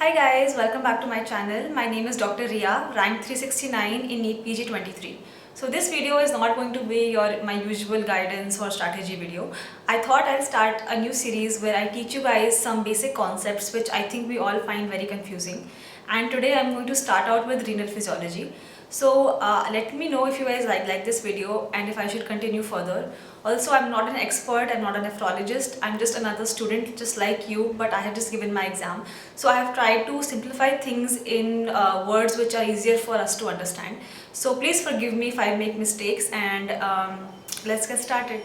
Hi guys, welcome back to my channel. My name is Dr. Ria, ranked 369 in NEET PG 23. So this video is not going to be my usual guidance or strategy video. I thought I'll start a new series where I teach you guys some basic concepts which I think we all find very confusing. And today I'm going to start out with renal physiology. So let me know if you guys like this video and if I should continue further. Also, I'm not an expert, I'm not a nephrologist, I'm just another student just like you, but I have just given my exam. So I have tried to simplify things in words which are easier for us to understand. So please forgive me if I make mistakes, and let's get started.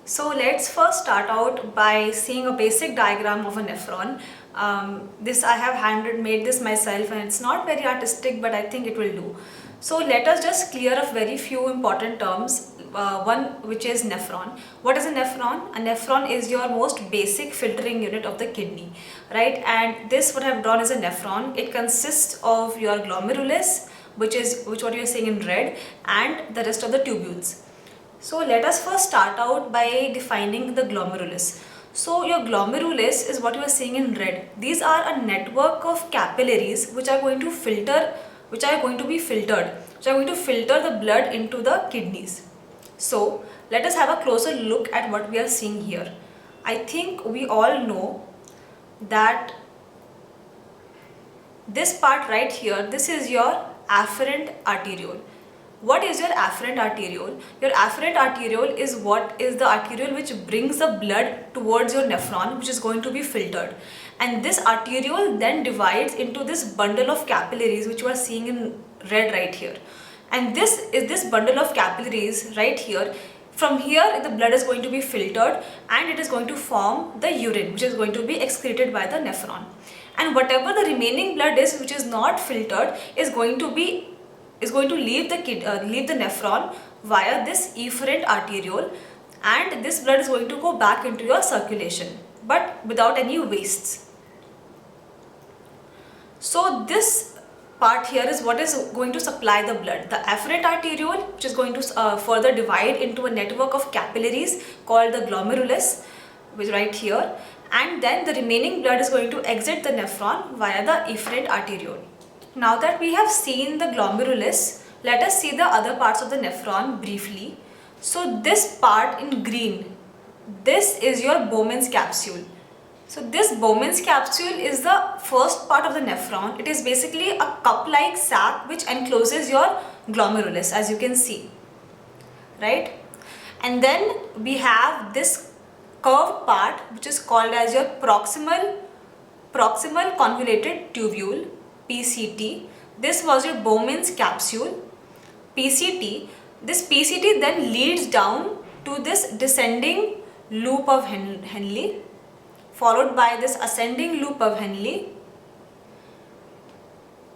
So let's first start out by seeing a basic diagram of a nephron. This I have made this myself, and it's not very artistic, but I think it will do. So let us just clear up very few important terms. One which is nephron. What is a nephron? A nephron is your most basic filtering unit of the kidney, right? And this what I have drawn is a nephron. It consists of your glomerulus, which what you are seeing in red, and the rest of the tubules. So let us first start out by defining the glomerulus. So your glomerulus is what you are seeing in red. These are a network of capillaries which are going to filter, which are going to filter the blood into the kidneys. So let us have a closer look at what we are seeing here. I think we all know that this part right here, this is your afferent arteriole. What is your afferent arteriole? Your afferent arteriole is the arteriole which brings the blood towards your nephron, which is going to be filtered. And this arteriole then divides into this bundle of capillaries which you are seeing in red right here. And this is this bundle of capillaries right here. From here the blood is going to be filtered and it is going to form the urine, which is going to be excreted by the nephron. And whatever the remaining blood is which is not filtered is going to leave the nephron via this efferent arteriole, and this blood is going to go back into your circulation but without any wastes. So this part here is what is going to supply the blood. The afferent arteriole, which is going to further divide into a network of capillaries called the glomerulus, which is right here, and then the remaining blood is going to exit the nephron via the efferent arteriole. Now that we have seen the glomerulus, let us see the other parts of the nephron briefly. So this part in green, this is your Bowman's capsule. So this Bowman's capsule is the first part of the nephron. It is basically a cup-like sac which encloses your glomerulus, as you can see, right? And then we have this curved part which is called as your proximal convoluted tubule, PCT. This was your Bowman's capsule, PCT. This PCT then leads down to this descending loop of Henle, followed by this ascending loop of Henle,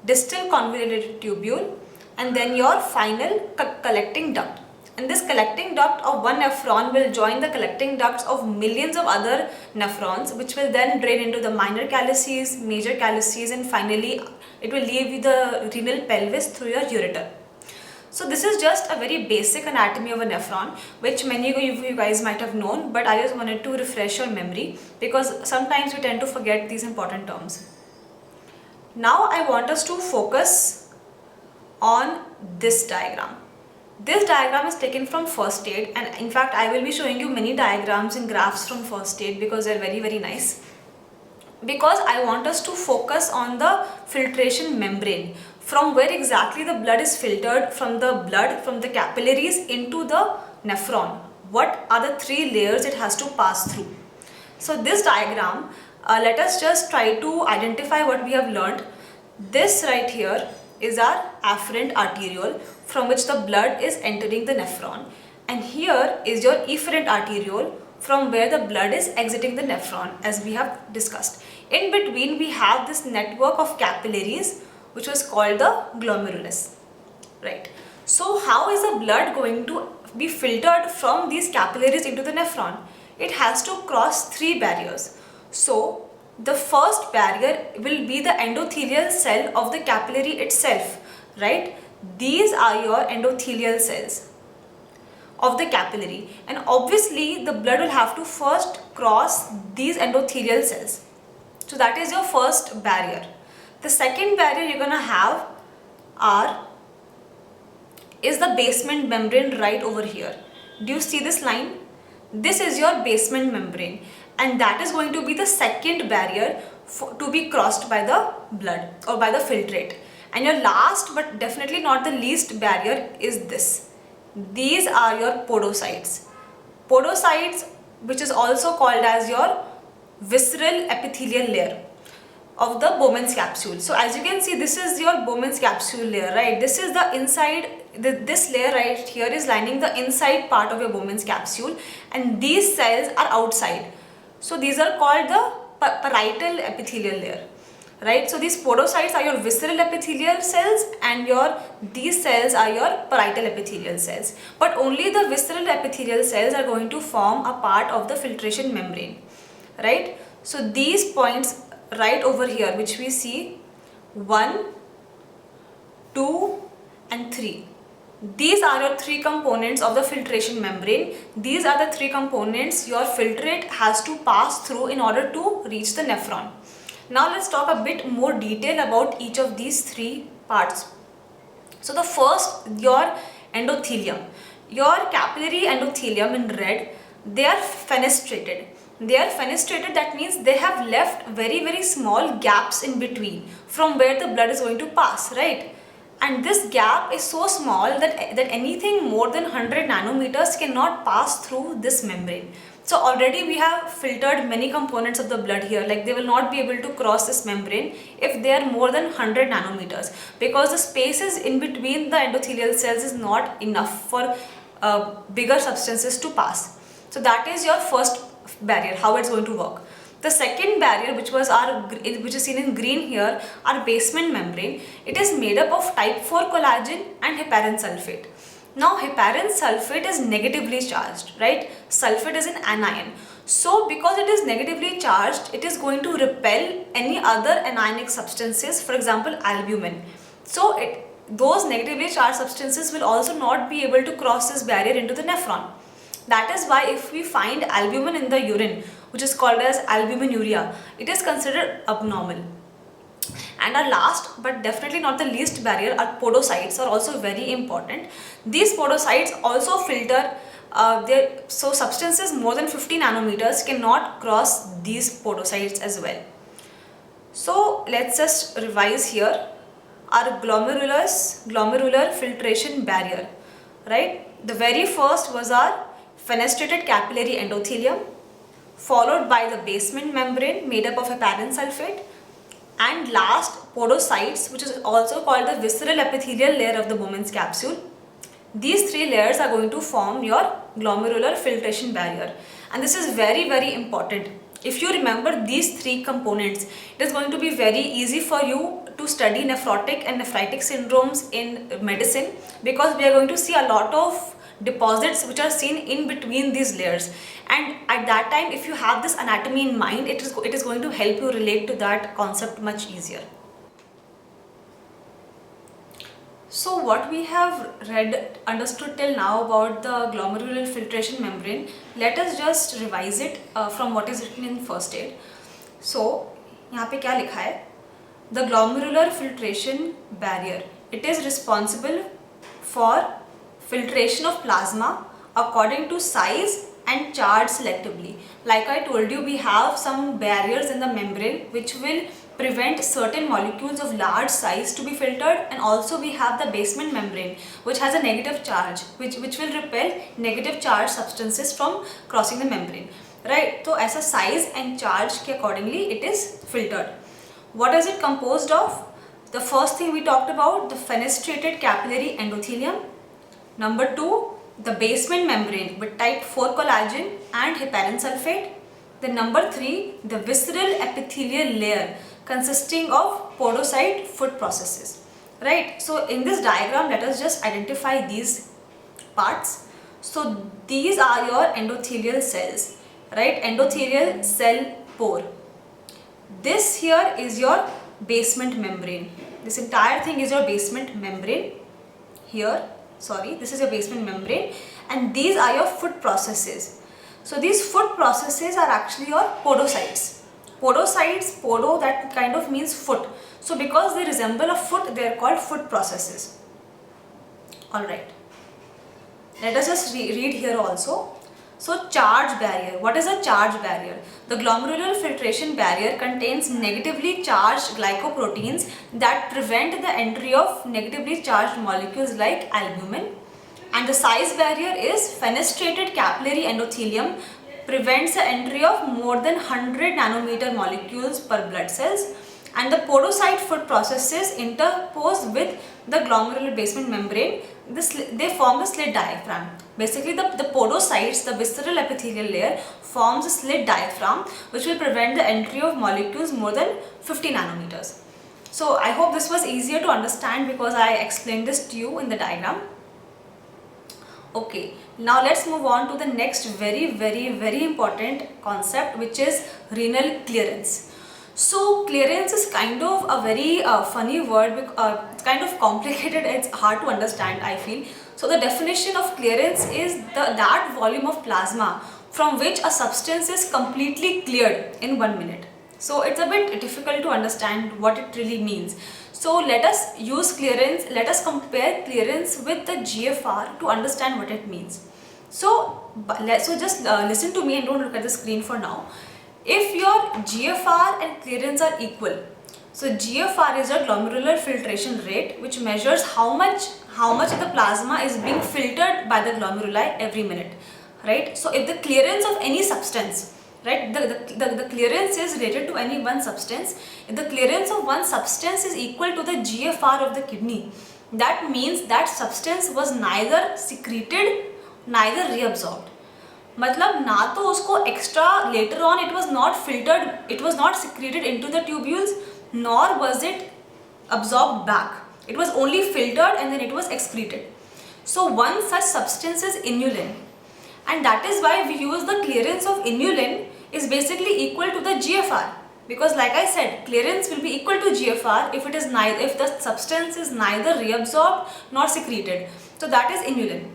distal convoluted tubule, and then your final collecting duct. And this collecting duct of one nephron will join the collecting ducts of millions of other nephrons, which will then drain into the minor calyces, major calyces, and finally it will leave the renal pelvis through your ureter. So this is just a very basic anatomy of a nephron, which many of you guys might have known, but I just wanted to refresh your memory because sometimes we tend to forget these important terms. Now I want us to focus on this diagram. This diagram is taken from first aid, and in fact I will be showing you many diagrams and graphs from first aid because they are very, very nice. Because I want us to focus on the filtration membrane, from where exactly the blood is filtered from the capillaries into the nephron. What are the three layers it has to pass through? So this diagram, let us just try to identify what we have learned. This right here is our afferent arteriole, from which the blood is entering the nephron, and here is your efferent arteriole, from where the blood is exiting the nephron, as we have discussed. In between we have this network of capillaries which was called the glomerulus, right? So how is the blood going to be filtered from these capillaries into the nephron? It has to cross three barriers. So the first barrier will be the endothelial cell of the capillary itself, right? These are your endothelial cells. of the capillary, and obviously the blood will have to first cross these endothelial cells. So that is your first barrier. The second barrier you're gonna have is the basement membrane right over here. Do you see this line? This is your basement membrane, and that is going to be the second barrier to be crossed by the blood or by the filtrate. And your last but definitely not the least barrier is this. These are your podocytes. Podocytes, which is also called as your visceral epithelial layer of the Bowman's capsule. So as you can see, this is your Bowman's capsule layer, right? This is the inside, this layer right here is lining the inside part of your Bowman's capsule, and these cells are outside. So these are called the parietal epithelial layer, right? So these podocytes are your visceral epithelial cells, and these cells are your parietal epithelial cells. But only the visceral epithelial cells are going to form a part of the filtration membrane, right? So these points right over here, which we see 1, 2 and 3, these are your three components of the filtration membrane. These are the three components your filtrate has to pass through in order to reach the nephron. Now let's talk a bit more detail about each of these three parts. So the first, your endothelium. Your capillary endothelium in red, they are fenestrated. They are fenestrated, that means they have left very small gaps in between from where the blood is going to pass, right? And this gap is so small that anything more than 100 nanometers cannot pass through this membrane. So already we have filtered many components of the blood here, like they will not be able to cross this membrane if they are more than 100 nanometers, because the spaces in between the endothelial cells is not enough for bigger substances to pass. So that is your first barrier, how it's going to work. The second barrier, which is seen in green here, our basement membrane, it is made up of type 4 collagen and heparin sulfate. Now heparin sulfate is negatively charged, right? Sulfate is an anion. So because it is negatively charged, it is going to repel any other anionic substances, for example albumin. So those negatively charged substances will also not be able to cross this barrier into the nephron. That is why if we find albumin in the urine, which is called as albuminuria, it is considered abnormal. And our last but definitely not the least barrier, our podocytes are also very important. These podocytes also filter so substances more than 50 nanometers cannot cross these podocytes as well. So let's just revise here. Our glomerular filtration barrier, right? The very first was our fenestrated capillary endothelium, followed by the basement membrane made up of heparin sulfate, and last podocytes, which is also called the visceral epithelial layer of the Bowman's capsule. These three layers are going to form your glomerular filtration barrier, and this is very important. If you remember these three components, it is going to be very easy for you to study nephrotic and nephritic syndromes in medicine, because we are going to see a lot of deposits which are seen in between these layers, and at that time if you have this anatomy in mind, it is going to help you relate to that concept much easier. So what we have understood till now about the glomerular filtration membrane, let us just revise it from what is written in first aid. So यहाँ पे क्या लिखा है? The glomerular filtration barrier, it is responsible for filtration of plasma according to size and charge selectively. Like I told you, we have some barriers in the membrane which will prevent certain molecules of large size to be filtered, and also we have the basement membrane which has a negative charge which will repel negative charge substances from crossing the membrane, right? So as a size and charge ke accordingly it is filtered. What is it composed of? The first thing we talked about, the fenestrated capillary endothelium. Number 2, the basement membrane with type 4 collagen and heparin sulfate. Then number 3, the visceral epithelial layer consisting of podocyte foot processes, right? So in this diagram, let us just identify these parts. So these are your endothelial cells, right? Endothelial cell pore. This here is your basement membrane. This entire thing is your basement membrane here. sorry, this is your basement membrane, and these are your foot processes. So these foot processes are actually your podocytes. Podocytes, podo, that kind of means foot. So because they resemble a foot, they are called foot processes. Alright. Let us just read here also. So charge barrier. What is a charge barrier? The glomerular filtration barrier contains negatively charged glycoproteins that prevent the entry of negatively charged molecules like albumin. And the size barrier is fenestrated capillary endothelium prevents the entry of more than 100 nanometer molecules per blood cells. And the podocyte foot processes interpose with the glomerular basement membrane. They form a slit diaphragm. Basically the podocytes, the visceral epithelial layer, forms a slit diaphragm which will prevent the entry of molecules more than 50 nanometers. So I hope this was easier to understand because I explained this to you in the diagram. Okay, now let's move on to the next very important concept, which is renal clearance. So clearance is kind of a very funny word, it's kind of complicated, it's hard to understand, I feel. So the definition of clearance is that volume of plasma from which a substance is completely cleared in 1 minute. So it's a bit difficult to understand what it really means. So let us use clearance, let us compare clearance with the GFR to understand what it means. So just listen to me and don't look at the screen for now. If your GFR and clearance are equal, so GFR is your glomerular filtration rate, which measures how much of the plasma is being filtered by the glomeruli every minute, right? So if the clearance of any substance, right, the clearance is related to any one substance. If the clearance of one substance is equal to the GFR of the kidney, that means that substance was neither secreted neither reabsorbed. मतलब ना तो उसको extra later on it was not filtered, it was not secreted into the tubules, nor was it absorbed back. It was only filtered and then it was excreted. So one such substance is inulin, and that is why we use the clearance of inulin is basically equal to the GFR, because like I said, clearance will be equal to GFR if the substance is neither reabsorbed nor secreted. So that is inulin.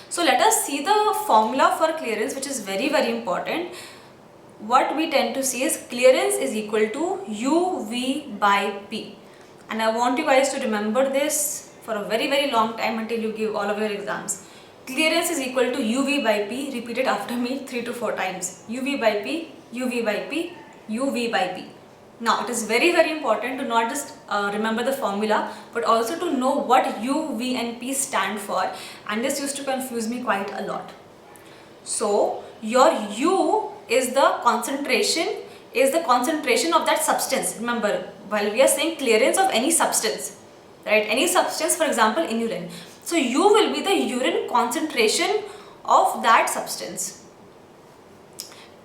So let us see the formula for clearance, which is very important. What we tend to see is clearance is equal to UV by P, and I want you guys to remember this for a very long time until you give all of your exams. Clearance is equal to UV by P. Repeat it after me 3 to 4 times. UV by P, UV by P, UV by P. Now it is very important to not just remember the formula, but also to know what U, V and P stand for, and this used to confuse me quite a lot. So your U is the concentration of that substance. Remember, while we are saying clearance of any substance, right, any substance, for example inulin, so U will be the urine concentration of that substance.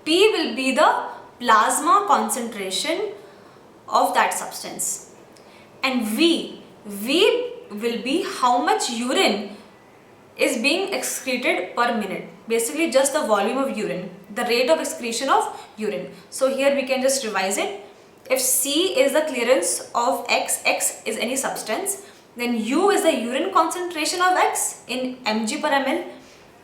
P will be the plasma concentration of that substance, and V will be how much urine is being excreted per minute. Basically just the volume of urine, the rate of excretion of urine. So here we can just revise it. If C is the clearance of X is any substance, then U is the urine concentration of X in mg per ml,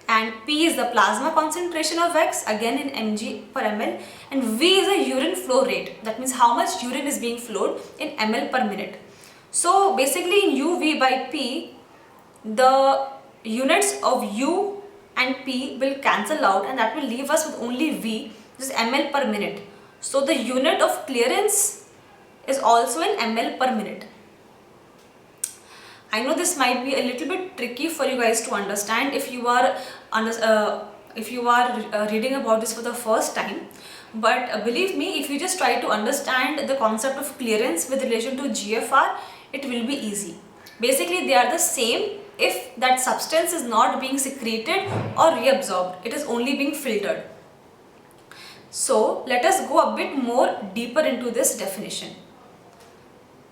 and P is the plasma concentration of X again in mg per ml, and V is the urine flow rate. That means how much urine is being flowed in ml per minute. So basically in UV by P, the units of U and P will cancel out, and that will leave us with only V, which is ml per minute. So the unit of clearance is also in ml per minute. I know this might be a little bit tricky for you guys to understand if you are reading about this for the first time, but believe me, if you just try to understand the concept of clearance with relation to GFR, it will be easy. Basically they are the same if that substance is not being secreted or reabsorbed, it is only being filtered. So let us go a bit more deeper into this definition.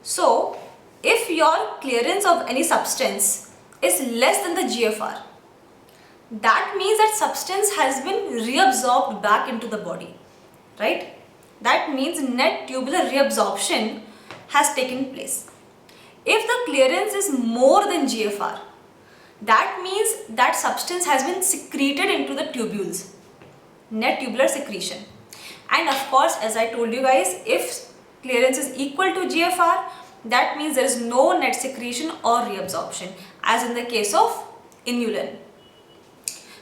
So if your clearance of any substance is less than the GFR, that means that substance has been reabsorbed back into the body, right? That means net tubular reabsorption has taken place. If the clearance is more than GFR, that means that substance has been secreted into the tubules, net tubular secretion. And of course, as I told you guys, if clearance is equal to GFR, that means there is no net secretion or reabsorption, as in the case of inulin.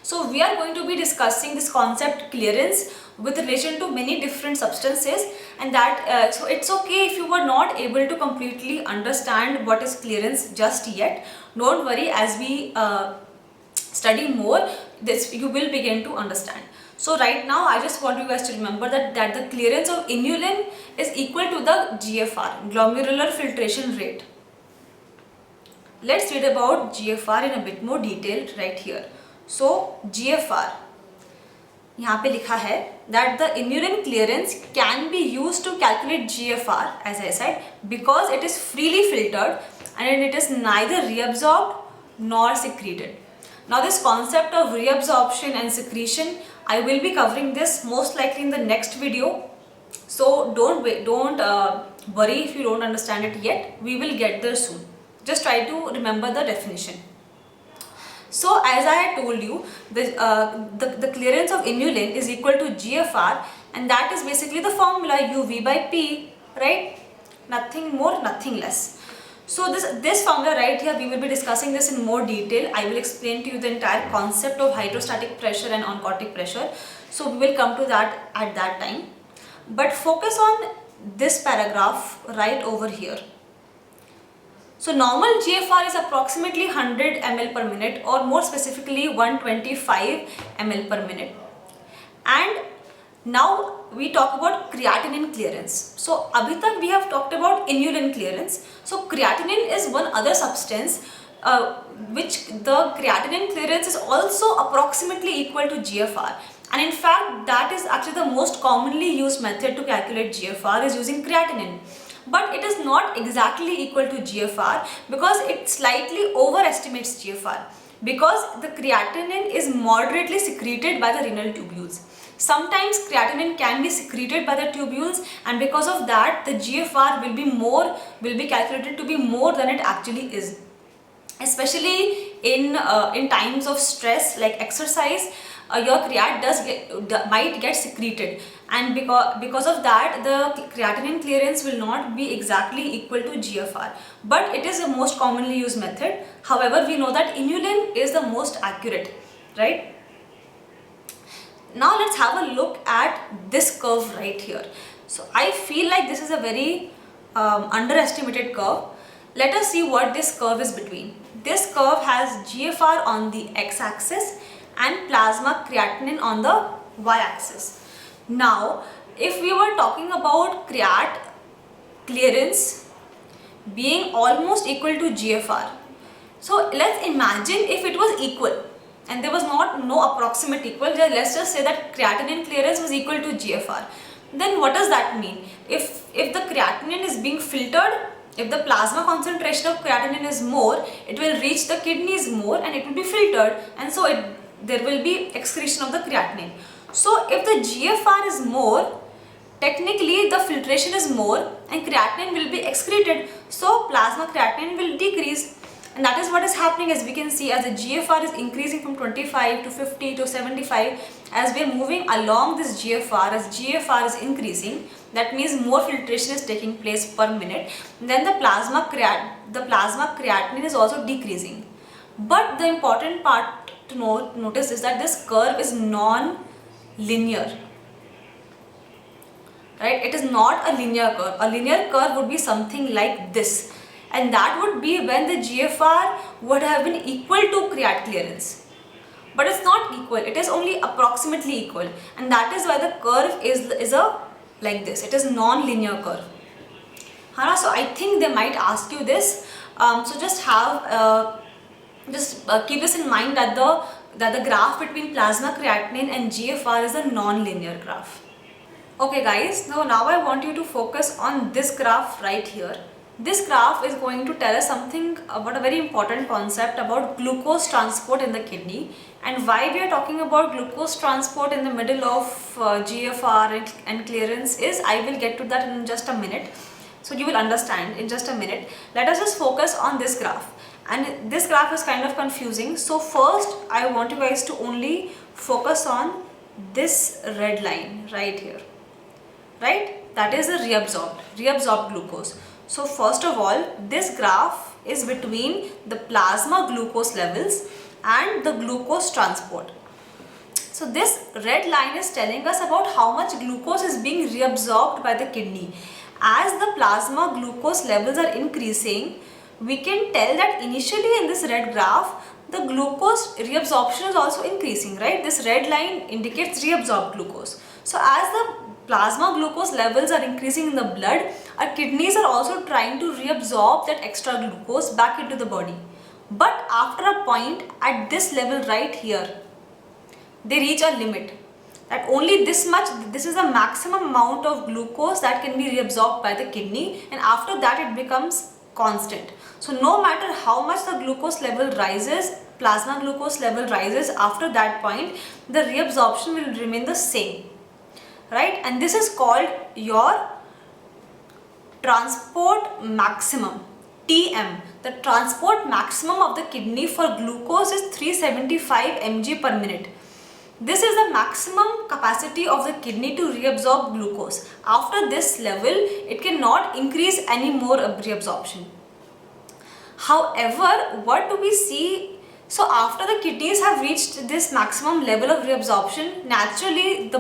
So we are going to be discussing this concept clearance with relation to many different substances, and that so it's okay if you were not able to completely understand what is clearance just yet. Don't worry, as we study more, this you will begin to understand. So right now I just want you guys to remember that the clearance of inulin is equal to the GFR, glomerular filtration rate. Let's read about GFR in a bit more detail right here. So GFR, यहाँ पे लिखा है that the inulin clearance can be used to calculate GFR, as I said, because it is freely filtered and it is neither reabsorbed nor secreted. Now this concept of reabsorption and secretion, I will be covering this most likely in the next video. So don't worry if you don't understand it yet. We will get there soon. Just try to remember the definition. So as I had told you, the clearance of inulin is equal to GFR, and that is basically the formula UV by P, right? Nothing more, nothing less. So this formula right here, we will be discussing this in more detail. I will explain to you the entire concept of hydrostatic pressure and oncotic pressure. So we will come to that at that time. But focus on this paragraph right over here. So normal GFR is approximately 100 ml per minute, or more specifically 125 ml per minute. And now we talk about creatinine clearance. So abhi tak we have talked about inulin clearance. So creatinine is one other substance which the creatinine clearance is also approximately equal to GFR. And in fact, that is actually the most commonly used method to calculate GFR, is using creatinine. But it is not exactly equal to GFR because it slightly overestimates GFR, because the creatinine is moderately secreted by the renal tubules. Sometimes creatinine can be secreted by the tubules, and because of that the GFR will be calculated to be more than it actually is. Especially in times of stress like exercise, your creat might get secreted, and because of that the creatinine clearance will not be exactly equal to GFR, but it is the most commonly used method. However, we know that inulin is the most accurate, right? Now let's have a look at this curve right here. So I feel like this is a very underestimated curve. Let us see what this curve is between. This curve has GFR on the x-axis and plasma creatinine on the y-axis. Now, if we were talking about creat clearance being almost equal to GFR, so let's imagine if it was equal and there was no approximate equal. Let's just say that creatinine clearance was equal to GFR. Then what does that mean? If the creatinine is being filtered, if the plasma concentration of creatinine is more, it will reach the kidneys more and it will be filtered, and so there will be excretion of the creatinine. So if the GFR is more, technically the filtration is more and creatinine will be excreted, so plasma creatinine will decrease. And that is what is happening, as we can see, as the GFR is increasing from 25 to 50 to 75. As we are moving along this GFR, as GFR is increasing, that means more filtration is taking place per minute. Then the plasma creatinine is also decreasing. But the important part to notice is that this curve is non-linear. Right? It is not a linear curve. A linear curve would be something like this. And that would be when the GFR would have been equal to creat clearance. But it's not equal, it is only approximately equal. And that is why the curve is like this. It is non-linear curve. So I think they might ask you this. So just keep this in mind, that the graph between plasma creatinine and GFR is a non-linear graph. Okay guys, now I want you to focus on this graph right here. This graph is going to tell us something about a very important concept about glucose transport in the kidney, and why we are talking about glucose transport in the middle of GFR and clearance is, I will get to that in just a minute. So you will understand in just a minute. Let us just focus on this graph. And this graph is kind of confusing. So first I want you guys to only focus on this red line right here, right? That is the reabsorbed glucose. So first of all, this graph is between the plasma glucose levels and the glucose transport. So this red line is telling us about how much glucose is being reabsorbed by the kidney. As the plasma glucose levels are increasing, we can tell that initially in this red graph, the glucose reabsorption is also increasing, right? This red line indicates reabsorbed glucose. So as the plasma glucose levels are increasing in the blood, our kidneys are also trying to reabsorb that extra glucose back into the body. But after a point at this level right here, they reach a limit that only this much, this is the maximum amount of glucose that can be reabsorbed by the kidney, and after that it becomes constant. So no matter how much the glucose level rises, plasma glucose level rises, after that point the reabsorption will remain the same, right? And this is called your transport maximum, TM. The transport maximum of the kidney for glucose is 375 mg per minute. This is the maximum capacity of the kidney to reabsorb glucose. After this level, it cannot increase any more reabsorption. However, what do we see? So after the kidneys have reached this maximum level of reabsorption, naturally the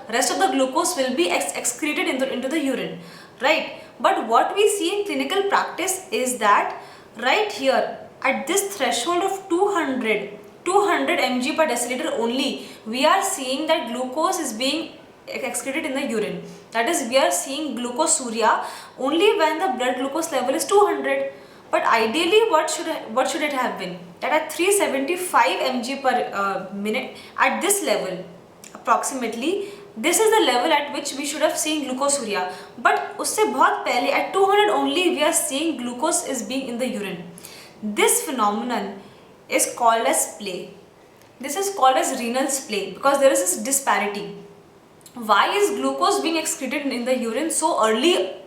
rest of the glucose will be excreted into the urine, right? But what we see in clinical practice is that right here at this threshold of 200 mg per deciliter only, we are seeing that glucose is being excreted in the urine. That is, we are seeing glucosuria only when the blood glucose level is 200. But ideally, what should it have been? That at 375 mg per minute, at this level approximately, this is the level at which we should have seen glucosuria. But usse bahut pehle, at 200 only, we are seeing glucose is being in the urine. This phenomenon is called as splay. This is called as renal splay because there is this disparity. Why is glucose being excreted in the urine so early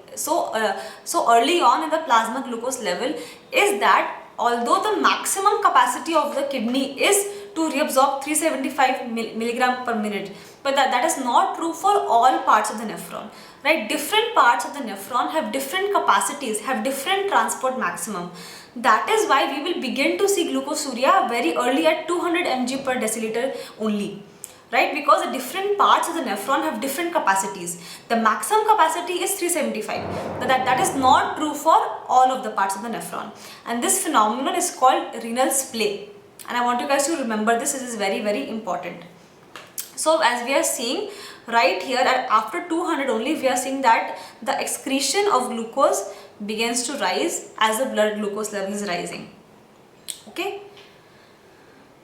on in the plasma glucose level? Is that although the maximum capacity of the kidney is to reabsorb 375 milligram per minute, but that is not true for all parts of the nephron, right? Different parts of the nephron have different capacities, have different transport maximum. That is why we will begin to see glucosuria very early at 200 mg per deciliter only, right? Because the different parts of the nephron have different capacities. The maximum capacity is 375, but that is not true for all of the parts of the nephron. And this phenomenon is called renal splay. And I want you guys to remember this is very, very important. So as we are seeing right here, after 200 only, we are seeing that the excretion of glucose begins to rise as the blood glucose level is rising. Okay.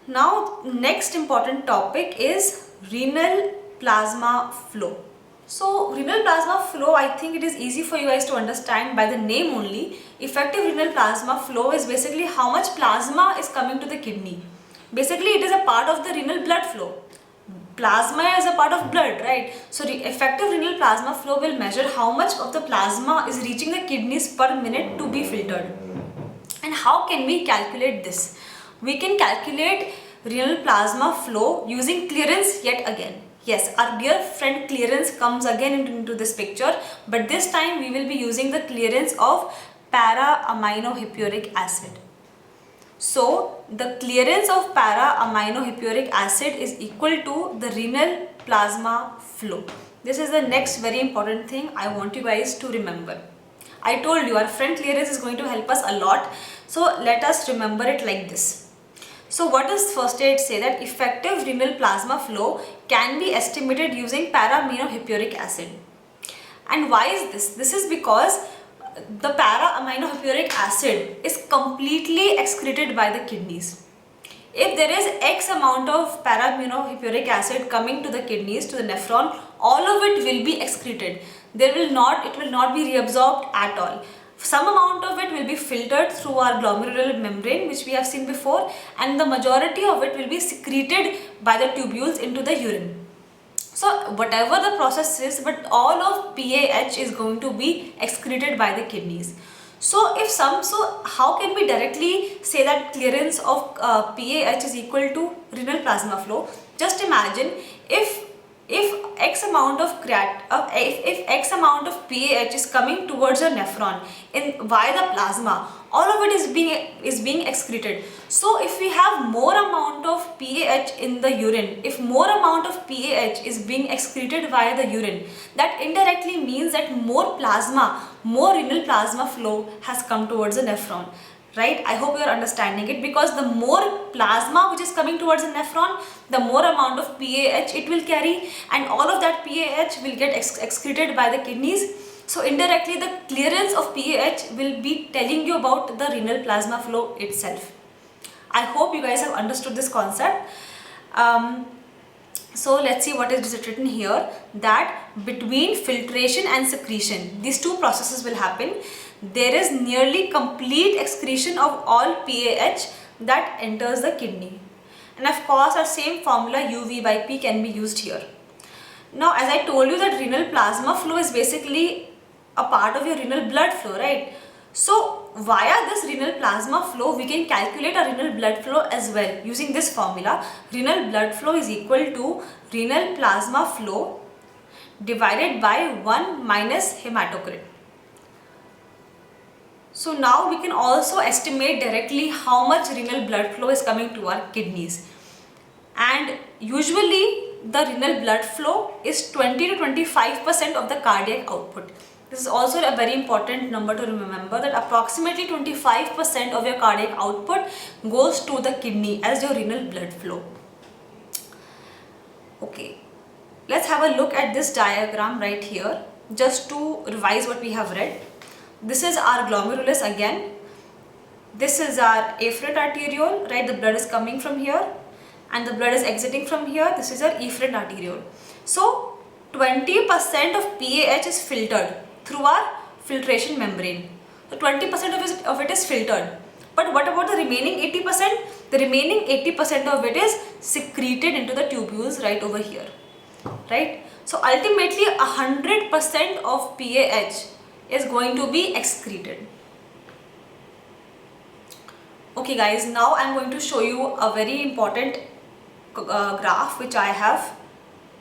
Now next important topic is renal plasma flow. So renal plasma flow, I think it is easy for you guys to understand by the name only. Effective renal plasma flow is basically how much plasma is coming to the kidney. Basically it is a part of the renal blood flow. Plasma is a part of blood, right? So effective renal plasma flow will measure how much of the plasma is reaching the kidneys per minute to be filtered. And how can we calculate this? We can calculate renal plasma flow using clearance yet again. Yes, our dear friend clearance comes again into this picture, but this time we will be using the clearance of para-aminohippuric acid. So the clearance of para-aminohippuric acid is equal to the renal plasma flow. This is the next very important thing I want you guys to remember. I told you our friend clearance is going to help us a lot. So let us remember it like this. So what does first aid say? That effective renal plasma flow can be estimated using para-aminohippuric acid. And why is this? This is because the para-aminohippuric acid is completely excreted by the kidneys. If there is X amount of para-aminohippuric acid coming to the kidneys, to the nephron, all of it will be excreted. It will not be reabsorbed at all. Some amount of it will be filtered through our glomerular membrane, which we have seen before, and the majority of it will be secreted by the tubules into the urine. So whatever the process is, but all of PAH is going to be excreted by the kidneys. So how can we directly say that clearance of PAH is equal to renal plasma flow? Just imagine if X amount of if X amount of PAH is coming towards a nephron in via the plasma, all of it is being excreted. So if we have more amount of PAH in the urine, if more amount of PAH is being excreted via the urine, that indirectly means that more renal plasma flow has come towards the nephron. Right? I hope you are understanding it, because the more plasma which is coming towards the nephron, the more amount of PAH it will carry, and all of that PAH will get excreted by the kidneys. So indirectly the clearance of PAH will be telling you about the renal plasma flow itself. I hope you guys have understood this concept. So let's see what is written here, that between filtration and secretion, these two processes will happen. There is nearly complete excretion of all PAH that enters the kidney. And of course our same formula UV by P can be used here. Now as I told you that renal plasma flow is basically a part of your renal blood flow, right? So via this renal plasma flow we can calculate a renal blood flow as well using this formula. Renal blood flow is equal to renal plasma flow divided by 1 minus hematocrit. So now we can also estimate directly how much renal blood flow is coming to our kidneys. And usually the renal blood flow is 20 to 25% of the cardiac output. This is also a very important number to remember, that approximately 25% of your cardiac output goes to the kidney as your renal blood flow. Okay, let's have a look at this diagram right here just to revise what we have read. This is our glomerulus again. This is our afferent arteriole, right? The blood is coming from here and the blood is exiting from here. This is our efferent arteriole. So 20% of PAH is filtered through our filtration membrane. So 20% of it is filtered. But what about the remaining 80%? The remaining 80% of it is secreted into the tubules right over here, right? So ultimately 100% of PAH is going to be excreted. Okay guys, now I am going to show you a very important graph which I have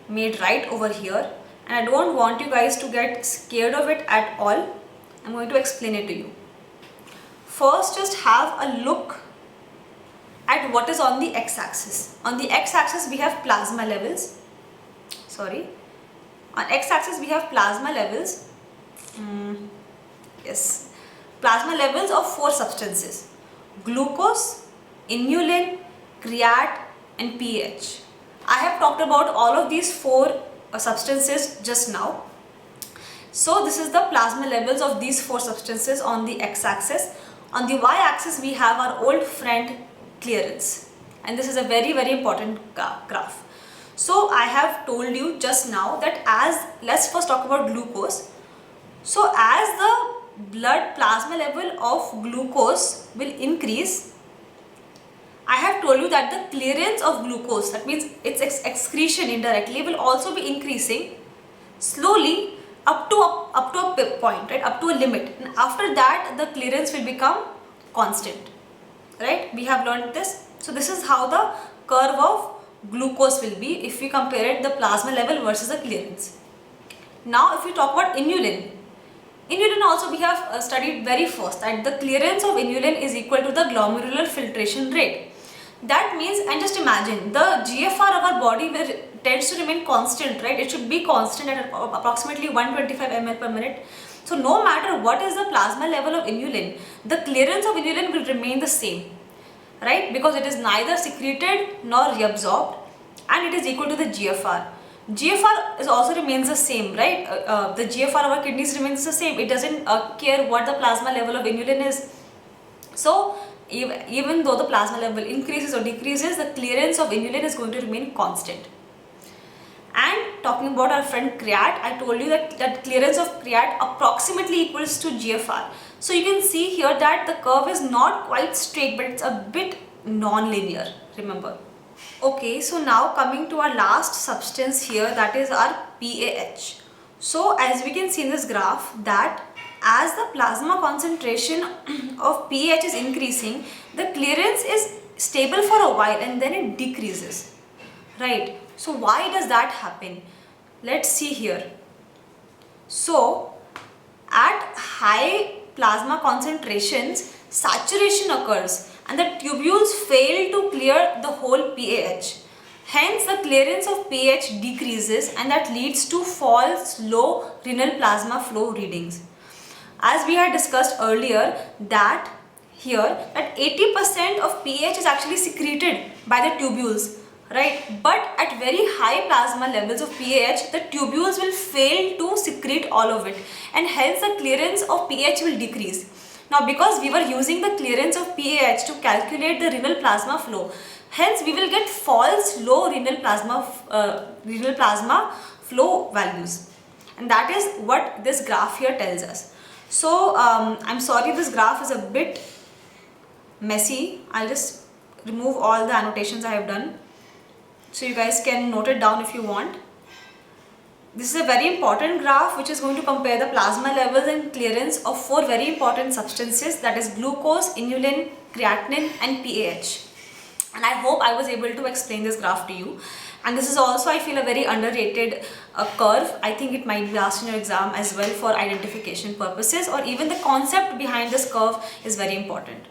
made right over here, and I don't want you guys to get scared of it at all. I'm going to explain it to you. First, just have a look at what is on the x-axis. On the x-axis we have plasma levels. On x-axis we have plasma levels. Yes, plasma levels of 4 substances: glucose, inulin, creat and pH. I have talked about all of these 4 substances just now. So this is the plasma levels of these 4 substances on the x-axis. On the y-axis we have our old friend clearance, and this is a very important graph. So I have told you just now that let's first talk about glucose. So as the blood plasma level of glucose will increase, I have told you that the clearance of glucose, that means its excretion indirectly, will also be increasing slowly up to a point, right, up to a limit, and after that the clearance will become constant, right? We have learned this. So this is how the curve of glucose will be if we compare it the plasma level versus the clearance. Now if we talk about inulin also we have studied very first that the clearance of inulin is equal to the glomerular filtration rate. That means, and just imagine, the GFR of our body tends to remain constant, right? It should be constant at approximately 125 ml per minute. So no matter what is the plasma level of inulin, the clearance of inulin will remain the same, right? Because it is neither secreted nor reabsorbed, and it is equal to the GFR. GFR also remains the same, right? The GFR of our kidneys remains the same. It doesn't care what the plasma level of inulin is. So even though the plasma level increases or decreases, the clearance of inulin is going to remain constant. And talking about our friend creat, I told you that clearance of creat approximately equals to GFR. So you can see here that the curve is not quite straight, but it's a bit non-linear, remember. Okay, so now coming to our last substance here, that is our PAH. So as we can see in this graph that as the plasma concentration of pH is increasing, the clearance is stable for a while and then it decreases, right? So why does that happen? Let's see here. So at high plasma concentrations, saturation occurs and the tubules fail to clear the whole pH. Hence the clearance of pH decreases and that leads to false low renal plasma flow readings. As we had discussed earlier that 80% of pH is actually secreted by the tubules, right? But at very high plasma levels of pH, the tubules will fail to secrete all of it and hence the clearance of pH will decrease. Now because we were using the clearance of pH to calculate the renal plasma flow, hence we will get false low renal plasma flow values, and that is what this graph here tells us. So I'm sorry this graph is a bit messy. I'll just remove all the annotations I have done so you guys can note it down if you want. This is a very important graph which is going to compare the plasma levels and clearance of 4 very important substances, that is glucose, inulin, creatinine and PAH. And I hope I was able to explain this graph to you. And this is also, I feel, a very underrated curve. I think it might be asked in your exam as well for identification purposes, or even the concept behind this curve is very important.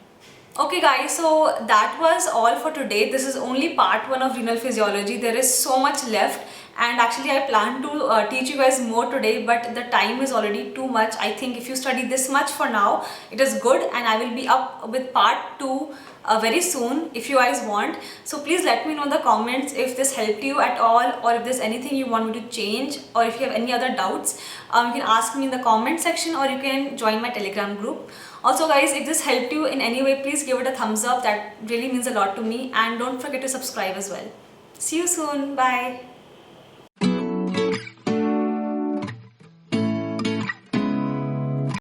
Okay guys, so that was all for today. This is only part 1 of renal physiology. There is so much left, and actually I plan to teach you guys more today, but the time is already too much. I think if you study this much for now, it is good, and I will be up with part 2 very soon if you guys want. So please let me know in the comments if this helped you at all, or if there's anything you want me to change, or if you have any other doubts, you can ask me in the comment section, or you can join my Telegram group. Also guys, if this helped you in any way, please give it a thumbs up. That really means a lot to me, and don't forget to subscribe as well. See you soon. Bye.